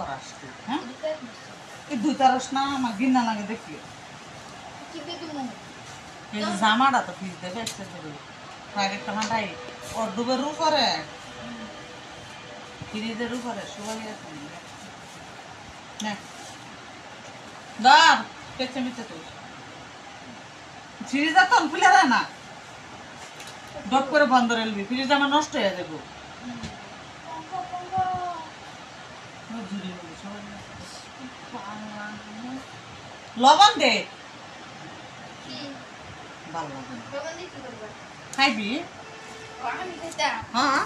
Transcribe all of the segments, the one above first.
করাস তুই? হ্যাঁ তুই দুই তারস না আমার ঘৃণা লাগে দেখি এই যে জামাটা তো ফিস দেবে একটা দেবে একটা মাথায় ওর ডুবের উপরে ফ্রিজের উপরে সবাই আছে না ধর পেছে মিছে তুই ফ্রিজ তো খুলে দেয় না ডপ করে বন্ধ রেলবি ফ্রিজ আমার নষ্ট হয়ে যাবো লবণ দে ভালো লাগে খাইবি হ্যাঁ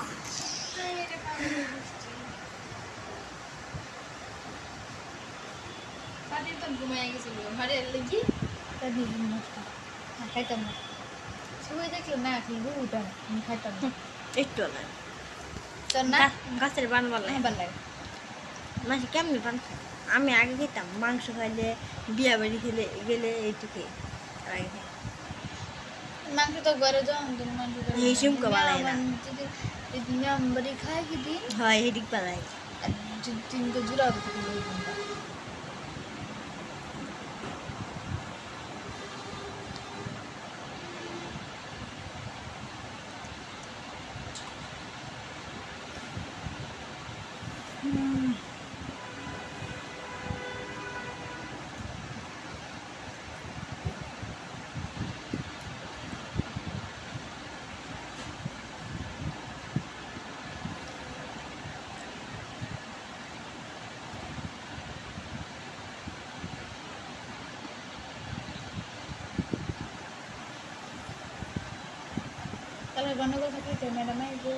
সবাই দেখলো না খেলবো ওটা আমি খাইতাম না একটু না তোর না গাছের বান বলে ভালো লাগে মাসি কেমনি পান আমি আগে খেতাম মাংস খাইলে বিয়া বাড়ি খেলে গেলে এইটুকু আগে খাই মাংস তো ঘরে যখন তুমি মাংস এই সিমকা বালাই না যদি নিয়ম বাড়ি খাই কি দিন হয় এদিক পালাই আর তিনকে জোড়া হবে তুমি ওই দিনটা তাহলে গন্ডগোল থাকলে তো ম্যাডাম আইবো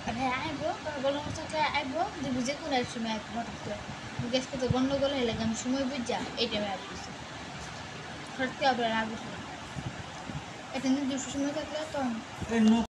আর হ্যাঁ আইবো গন্ডগোল থাকলে আইবো যে বুঝে কোন এক সময় আইবো হঠাৎ করে গ্যাসকে তো গন্ডগোল হয়ে লাগে আমি সময় বুঝা এই টাইমে আসতেছি হঠাৎ করে আবার আগে এটা নির্দিষ্ট সময় থাকলে তখন